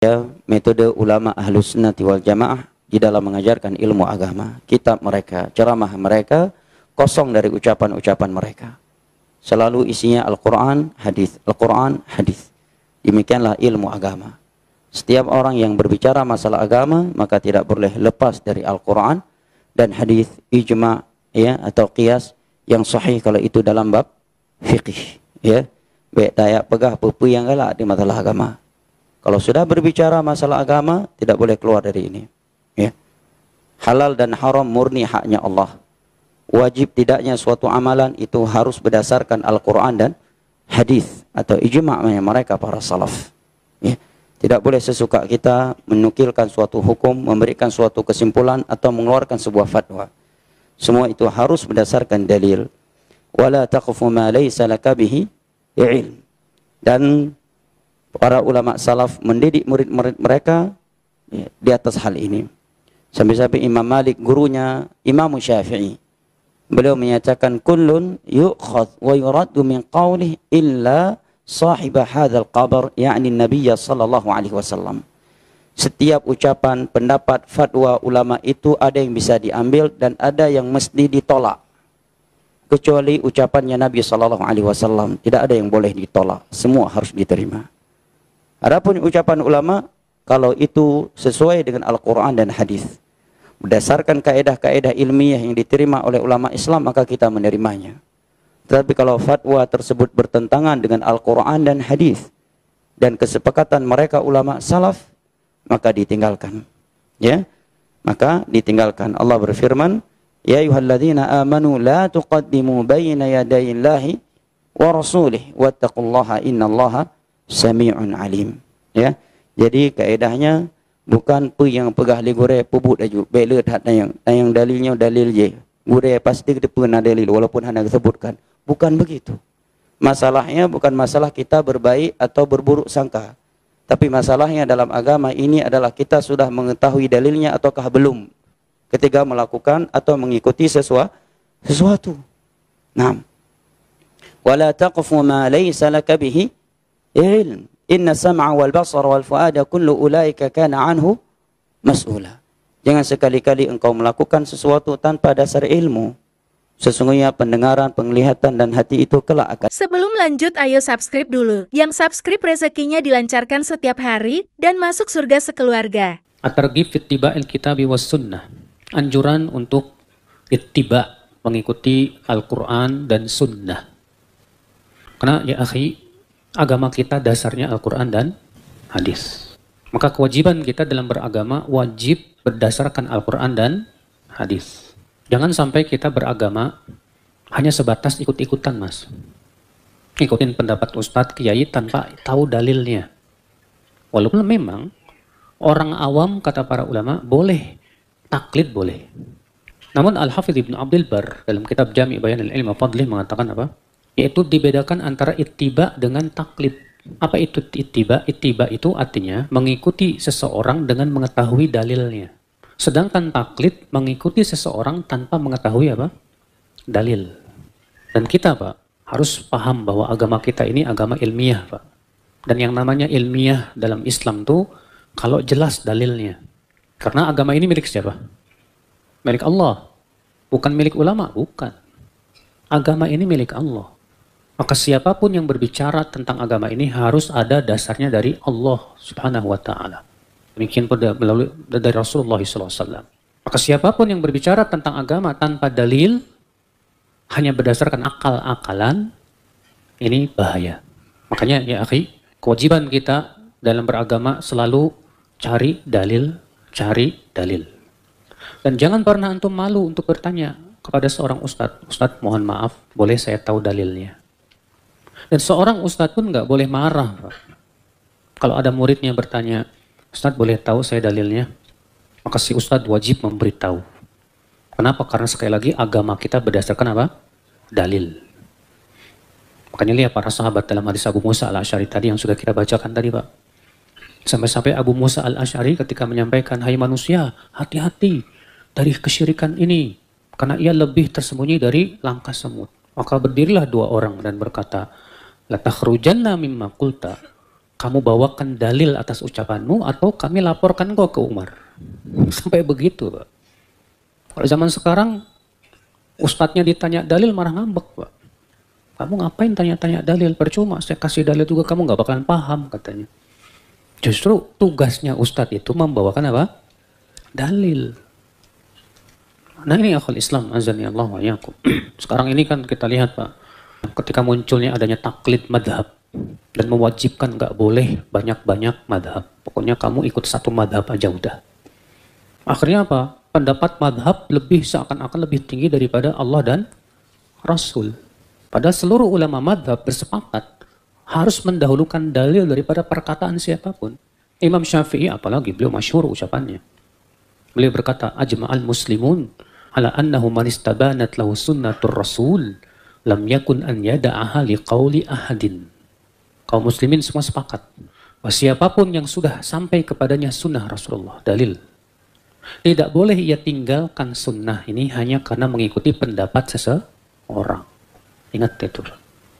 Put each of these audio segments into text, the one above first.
ya, metode ulama Ahlus Sunnati wal Jamaah di dalam mengajarkan ilmu agama. Kitab mereka, ceramah mereka kosong dari ucapan-ucapan mereka. Selalu isinya Al-Quran, hadis, Al-Quran, hadis. Demikianlah ilmu agama. Setiap orang yang berbicara masalah agama maka tidak boleh lepas dari Al-Quran dan hadis, ijma, ya, atau qiyas yang sahih kalau itu dalam bab fiqih, ya. Baik tayak pegah pupu yang galak di masalah agama. Kalau sudah berbicara masalah agama tidak boleh keluar dari ini, ya. Halal dan haram murni haknya Allah. Wajib tidaknya suatu amalan itu harus berdasarkan Al-Quran dan hadis atau ijma' mereka para salaf, ya. Tidak boleh sesuka kita menukilkan suatu hukum, memberikan suatu kesimpulan atau mengeluarkan sebuah fatwa. Semua itu harus berdasarkan dalil. Wala taqfu ma laysa laka bihi ilm. Dan para ulama salaf mendidik murid-murid mereka, ya, di atas hal ini. Sampai-sampai Imam Malik, gurunya Imam Syafi'i, beliau menyatakan kullun yu'khadh wa yuraddu min qawlihi illa sahibah hadzal qabr, yakni Nabi sallallahu alaihi wasallam. Setiap ucapan, pendapat, fatwa ulama itu ada yang bisa diambil dan ada yang mesti ditolak. Kecuali ucapannya Nabi sallallahu alaihi wasallam, tidak ada yang boleh ditolak, semua harus diterima. Adapun ucapan ulama, kalau itu sesuai dengan Al-Quran dan hadis, berdasarkan kaedah-kaedah ilmiah yang diterima oleh ulama Islam, maka kita menerimanya. Tetapi kalau fatwa tersebut bertentangan dengan Al-Quran dan hadis dan kesepakatan mereka ulama salaf, maka ditinggalkan, ya, maka ditinggalkan. Allah berfirman, ya ayyuhalladzina amanu la tuqaddimu baina yadayillahi wa rasulih wattaqullaha innallaha sami'un alim, ya. Jadi kaedahnya bukan yang pegah li gore pebut aju bele hat yang dalilnya dalil je gore pasti kita pernah dalil walaupun hanya disebutkan. Bukan begitu. Masalahnya bukan masalah kita berbaik atau berburuk sangka. Tapi masalahnya dalam agama ini adalah kita sudah mengetahui dalilnya ataukah belum ketika melakukan atau mengikuti sesuatu. Naam. Wala taqfu ma laysa laka bihi ilm. Inna sam'a wal basara wal fuada kullu ulaika kana anhu mas'ula. Jangan sekali-kali engkau melakukan sesuatu tanpa dasar ilmu. Sesungguhnya pendengaran, penglihatan, dan hati itu kelak akan. Sebelum lanjut, ayo subscribe dulu. Yang subscribe rezekinya dilancarkan setiap hari dan masuk surga sekeluarga. At-targhib fi ittiba'il kitabi was sunnah. Anjuran untuk ittiba, mengikuti Al-Quran dan sunnah. Karena ya akhi, agama kita dasarnya Al-Quran dan hadis. Maka kewajiban kita dalam beragama wajib berdasarkan Al-Quran dan hadis. Jangan sampai kita beragama hanya sebatas ikut-ikutan, mas. Ikutin pendapat ustadz, kiai tanpa tahu dalilnya. Walaupun memang orang awam, kata para ulama, boleh. Taklid boleh. Namun Al-Hafidh Ibnu Abdul Bar dalam kitab Jami' Bayan al-Ilm wa Fadlih mengatakan apa? Yaitu dibedakan antara ittiba dengan taklid. Apa itu ittiba? Ittiba itu artinya mengikuti seseorang dengan mengetahui dalilnya. Sedangkan taklid mengikuti seseorang tanpa mengetahui apa? Dalil. Dan kita, Pak, harus paham bahwa agama kita ini agama ilmiah, Pak. Dan yang namanya ilmiah dalam Islam tuh kalau jelas dalilnya. Karena agama ini milik siapa? Milik Allah. Bukan milik ulama, bukan. Agama ini milik Allah. Maka siapapun yang berbicara tentang agama ini harus ada dasarnya dari Allah Subhanahu wa Ta'ala. Demikian pun melalui dari Rasulullah SAW. Maka siapapun yang berbicara tentang agama tanpa dalil, hanya berdasarkan akal-akalan, ini bahaya. Makanya ya akhi, kewajiban kita dalam beragama selalu cari dalil, cari dalil. Dan jangan pernah antum malu untuk bertanya kepada seorang ustadz, ustadz mohon maaf, boleh saya tahu dalilnya? Dan seorang ustadz pun nggak boleh marah, Pak. Kalau ada muridnya bertanya, ustadz boleh tahu saya dalilnya? Maka si ustadz wajib memberitahu. Kenapa? Karena sekali lagi agama kita berdasarkan apa? Dalil. Makanya lihat para sahabat dalam hadis Abu Musa al-Asy'ari tadi yang sudah kita bacakan tadi, Pak. Sampai-sampai Abu Musa al-Asy'ari ketika menyampaikan, hai manusia, hati-hati dari kesyirikan ini. Karena ia lebih tersembunyi dari langkah semut. Maka berdirilah dua orang dan berkata, la takhrujanna mimma qulta. kamu bawakan dalil atas ucapanmu atau kami laporkan kau ke Umar. Sampai begitu, Pak. Kalau zaman sekarang, ustadznya ditanya dalil marah ngambek, Pak. Kamu ngapain tanya-tanya dalil? Percuma, saya kasih dalil juga kamu nggak bakalan paham, katanya. Justru tugasnya ustadz itu membawakan apa? Dalil. Nah ini akhul Islam, azani Allah wa iyyakum. Sekarang ini kan kita lihat, Pak, ketika munculnya adanya taklid madhab dan mewajibkan nggak boleh banyak-banyak madhab. Pokoknya kamu ikut satu madhab aja udah. Akhirnya apa? Pendapat madhab lebih seakan-akan lebih tinggi daripada Allah dan Rasul. Padahal seluruh ulama madhab bersepakat harus mendahulukan dalil daripada perkataan siapapun. Imam Syafi'i apalagi, beliau masyhur ucapannya. Beliau berkata, ajma'al muslimun ala annahu man istabanat lahu sunnatur rasul lam yakun an yada'aha liqauli ahadin. Kaum muslimin semua sepakat bahwa siapapun yang sudah sampai kepadanya sunnah Rasulullah, dalil, tidak boleh ia tinggalkan sunnah ini hanya karena mengikuti pendapat seseorang. Ingat itu.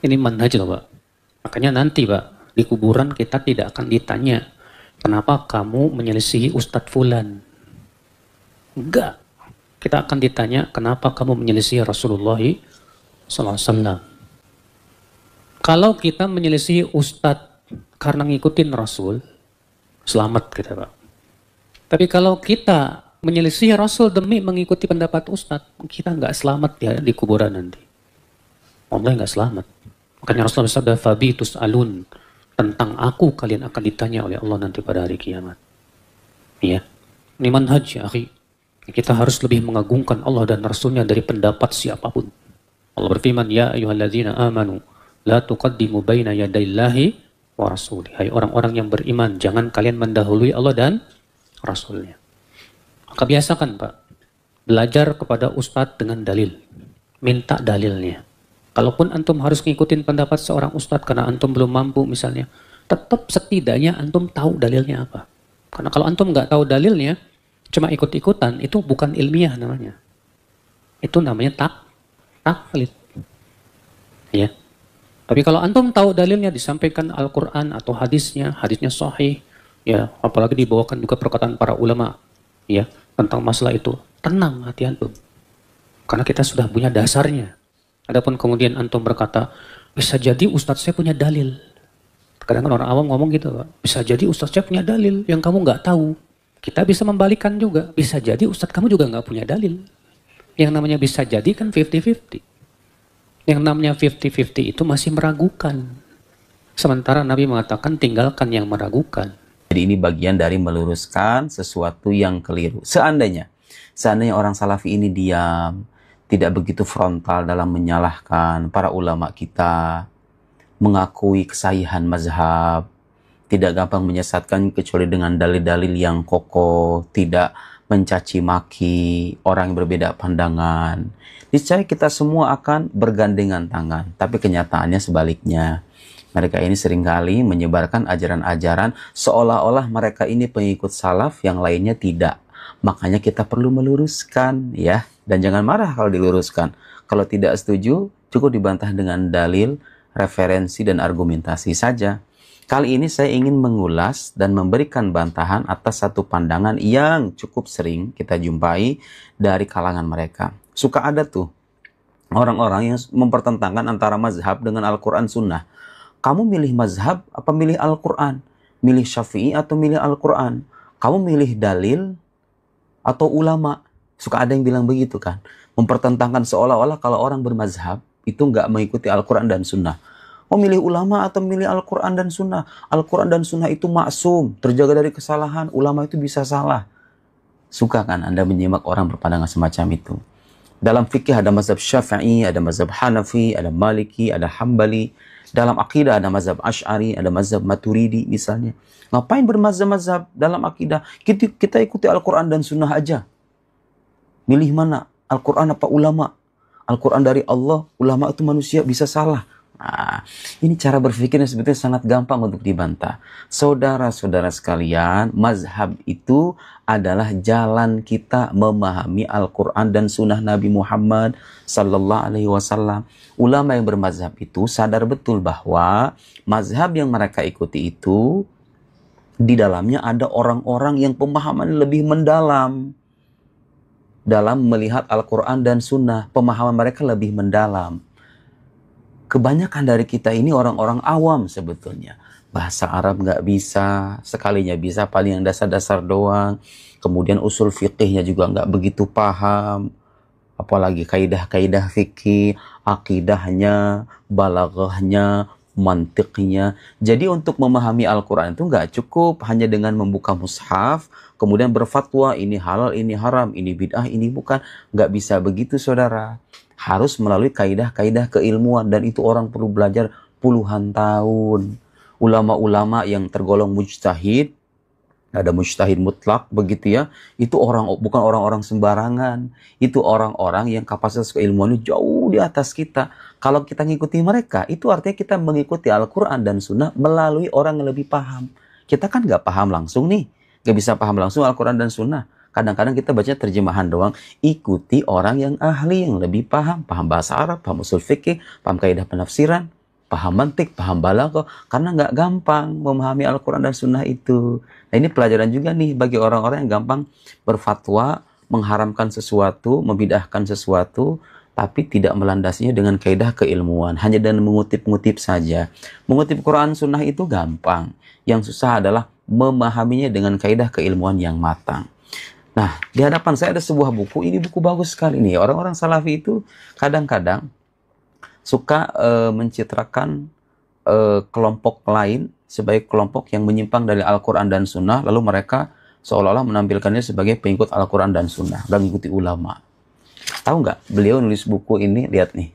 Ini manhaj loh, Pak. Makanya nanti, Pak, di kuburan kita tidak akan ditanya, kenapa kamu menyelisihi Ustadz Fulan? Enggak. Kita akan ditanya, kenapa kamu menyelisihi Rasulullah SAW? Kalau kita menyelisihi Ustadz karena ngikutin Rasul, selamat kita, Pak. Tapi kalau kita menyelisihi Rasul demi mengikuti pendapat Ustadz, kita nggak selamat ya di kuburan nanti. Allah nggak selamat. Makanya Rasulullah bersabda, Fabi tus'alun, tentang aku kalian akan ditanya oleh Allah nanti pada hari kiamat. Iya. Ini manhaj ya, akhi. Kita harus lebih mengagungkan Allah dan Rasulnya dari pendapat siapapun. Allah berfirman, Ya ayyuhalladzina amanu, la tuqaddimu baina yadayillahi wa rasulih. Hai orang-orang yang beriman, jangan kalian mendahului Allah dan Rasulnya. Maka biasakan, Pak, belajar kepada ustadz dengan dalil. Minta dalilnya. Kalaupun antum harus ngikutin pendapat seorang ustadz karena antum belum mampu misalnya, tetap setidaknya antum tahu dalilnya apa. Karena kalau antum nggak tahu dalilnya, cuma ikut-ikutan, itu bukan ilmiah namanya. Itu namanya taklid. Ya. Tapi kalau antum tahu dalilnya, disampaikan Al-Quran atau hadisnya sahih, ya, apalagi dibawakan juga perkataan para ulama, ya, tentang masalah itu, tenang hati antum. Karena kita sudah punya dasarnya. Adapun kemudian antum berkata, bisa jadi ustadz saya punya dalil. Kadang-kadang orang awam ngomong gitu, Pak. Bisa jadi ustadz saya punya dalil yang kamu nggak tahu. Kita bisa membalikan juga. Bisa jadi ustadz kamu juga nggak punya dalil. Yang namanya bisa jadi kan 50-50. Yang namanya 50-50 itu masih meragukan. Sementara Nabi mengatakan tinggalkan yang meragukan. Jadi ini bagian dari meluruskan sesuatu yang keliru. Seandainya orang salafi ini diam, tidak begitu frontal dalam menyalahkan para ulama kita, mengakui kesahihan mazhab, tidak gampang menyesatkan kecuali dengan dalil-dalil yang kokoh, tidak mencaci maki orang yang berbeda pandangan, niscaya kita semua akan bergandengan tangan. Tapi kenyataannya sebaliknya. Mereka ini seringkali menyebarkan ajaran-ajaran seolah-olah mereka ini pengikut salaf, yang lainnya tidak. Makanya kita perlu meluruskan, ya. Dan jangan marah kalau diluruskan. Kalau tidak setuju, cukup dibantah dengan dalil, referensi, dan argumentasi saja. Kali ini saya ingin mengulas dan memberikan bantahan atas satu pandangan yang cukup sering kita jumpai dari kalangan mereka. Suka ada tuh orang-orang yang mempertentangkan antara mazhab dengan Al-Quran Sunnah. Kamu milih mazhab apa milih Al-Quran? Milih Syafi'i atau milih Al-Quran? Kamu milih dalil atau ulama? Suka ada yang bilang begitu kan. Mempertentangkan seolah-olah kalau orang bermazhab itu nggak mengikuti Al-Quran dan Sunnah. Oh, milih ulama atau milih Al-Quran dan Sunnah? Al-Quran dan Sunnah itu maksum, terjaga dari kesalahan. Ulama itu bisa salah. Suka kan Anda menyimak orang berpandangan semacam itu? Dalam fikih ada mazhab Syafi'i, ada mazhab Hanafi, ada Maliki, ada Hambali. Dalam akidah ada mazhab Asy'ari, ada mazhab Maturidi misalnya. Ngapain bermazhab-mazhab dalam akidah? Kita ikuti Al-Quran dan Sunnah aja. Milih mana? Al-Quran apa ulama? Al-Quran dari Allah, ulama itu manusia, bisa salah. Nah, ini cara berpikirnya sebetulnya sangat gampang untuk dibantah. Saudara-saudara sekalian, mazhab itu adalah jalan kita memahami Al-Quran dan Sunnah Nabi Muhammad Sallallahu Alaihi Wasallam. Ulama yang bermazhab itu sadar betul bahwa mazhab yang mereka ikuti itu di dalamnya ada orang-orang yang pemahaman lebih mendalam dalam melihat Al-Quran dan Sunnah. Pemahaman mereka lebih mendalam. Kebanyakan dari kita ini orang-orang awam sebetulnya. Bahasa Arab nggak bisa, sekalinya bisa paling yang dasar-dasar doang. Kemudian usul fikihnya juga nggak begitu paham. Apalagi kaidah-kaidah fikih, akidahnya, balaghahnya, mantiknya. Jadi untuk memahami Al-Quran itu nggak cukup hanya dengan membuka mushaf, kemudian berfatwa ini halal, ini haram, ini bid'ah, ini bukan. Nggak bisa begitu saudara. Harus melalui kaidah-kaidah keilmuan, dan itu orang perlu belajar puluhan tahun. Ulama-ulama yang tergolong mujtahid, ada mujtahid mutlak begitu ya, itu bukan orang-orang sembarangan. Itu orang-orang yang kapasitas keilmuannya jauh di atas kita. Kalau kita ngikuti mereka, itu artinya kita mengikuti Al-Quran dan Sunnah melalui orang yang lebih paham. Kita kan nggak paham langsung nih, nggak bisa paham langsung Al-Quran dan Sunnah. Kadang-kadang kita baca terjemahan doang. Ikuti orang yang ahli, yang lebih paham. Paham bahasa Arab, paham usul fikih, paham kaidah penafsiran, paham mantik, paham balaghah. Karena nggak gampang memahami Al-Quran dan Sunnah itu. Nah ini pelajaran juga nih bagi orang-orang yang gampang berfatwa, mengharamkan sesuatu, membid'ahkan sesuatu, tapi tidak melandasinya dengan kaidah keilmuan. Hanya dengan mengutip-ngutip saja. Mengutip Quran Sunnah itu gampang. Yang susah adalah memahaminya dengan kaidah keilmuan yang matang. Nah, di hadapan saya ada sebuah buku, ini buku bagus sekali nih. Orang-orang Salafi itu kadang-kadang suka mencitrakan kelompok lain sebagai kelompok yang menyimpang dari Al-Quran dan Sunnah, lalu mereka seolah-olah menampilkannya sebagai pengikut Al-Quran dan Sunnah, dan mengikuti ulama. Tahu nggak? Beliau nulis buku ini, lihat nih.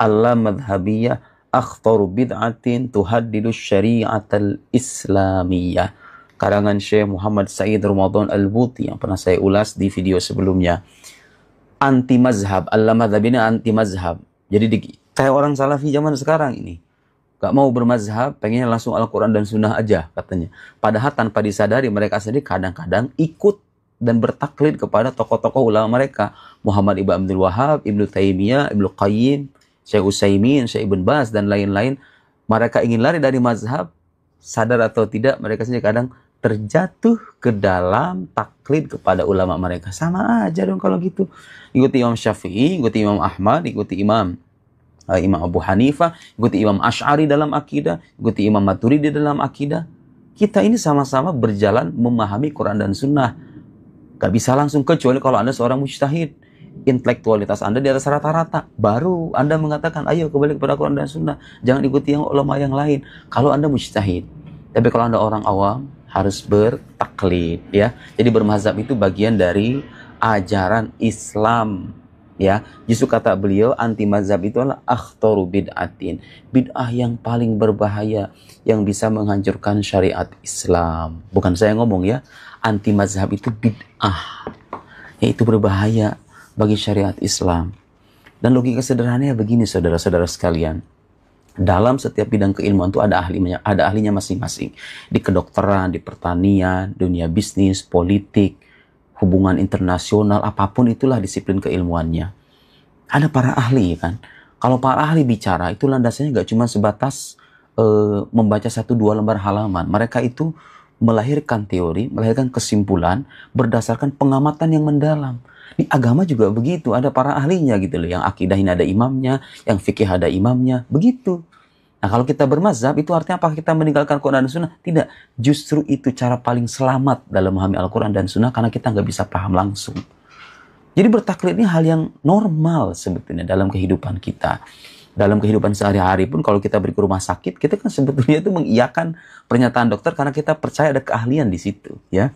Al-Madhabiyah akhtaru bid'atin tuhaddidu syari'atal islamiyah. Karangan Syekh Muhammad Said Ramadan Al-Buti yang pernah saya ulas di video sebelumnya. Anti mazhab, Al-Madhab ini anti mazhab. Jadi kayak orang Salafi zaman sekarang ini. Gak mau bermazhab, pengennya langsung Al-Quran dan Sunnah aja katanya. Padahal tanpa disadari mereka sendiri kadang-kadang ikut dan bertaklid kepada tokoh-tokoh ulama mereka. Muhammad Ibn Abdul Wahab, Ibnu Taimiyah, Ibnu Qayyim, Syekh Utsaimin, Syekh Ibn Baz, dan lain-lain. Mereka ingin lari dari mazhab, sadar atau tidak mereka sendiri kadang terjatuh ke dalam taklid kepada ulama mereka. Sama aja dong kalau gitu. Ikuti Imam Syafi'i, ikuti Imam Ahmad, ikuti Imam Abu Hanifah, ikuti Imam Asy'ari dalam akidah, ikuti Imam Maturidi dalam akidah. Kita ini sama-sama berjalan memahami Quran dan Sunnah. Gak bisa langsung, kecuali kalau Anda seorang mujtahid. Intelektualitas Anda di atas rata-rata. Baru Anda mengatakan, ayo kembali kepada Quran dan Sunnah. Jangan ikuti yang ulama yang lain. Kalau Anda mujtahid. Tapi kalau Anda orang awam, harus bertaklid ya. Jadi bermazhab itu bagian dari ajaran Islam ya. Justru kata beliau anti mazhab itu adalah akhtaru bid'atin. Bid'ah yang paling berbahaya yang bisa menghancurkan syariat Islam. Bukan saya ngomong ya. Anti mazhab itu bid'ah. Yaitu berbahaya bagi syariat Islam. Dan logika sederhananya begini saudara-saudara sekalian. Dalam setiap bidang keilmuan itu ada ahlinya masing-masing. Di kedokteran, di pertanian, dunia bisnis, politik, hubungan internasional, apapun itulah disiplin keilmuannya. Ada para ahli kan. Kalau para ahli bicara itu landasannya gak cuma sebatas membaca 1-2 lembar halaman. Mereka itu melahirkan teori, melahirkan kesimpulan berdasarkan pengamatan yang mendalam. Di agama juga begitu, ada para ahlinya gitu loh. Yang akidah ini ada imamnya, yang fikih ada imamnya, begitu. Nah kalau kita bermazhab itu artinya apa? Kita meninggalkan Quran dan Sunnah? Tidak. Justru itu cara paling selamat dalam memahami Al-Quran dan Sunnah karena kita nggak bisa paham langsung. Jadi bertaklid ini hal yang normal sebetulnya dalam kehidupan kita. Dalam kehidupan sehari-hari pun kalau kita pergi ke rumah sakit, kita kan sebetulnya itu mengiyakan pernyataan dokter karena kita percaya ada keahlian di situ, ya.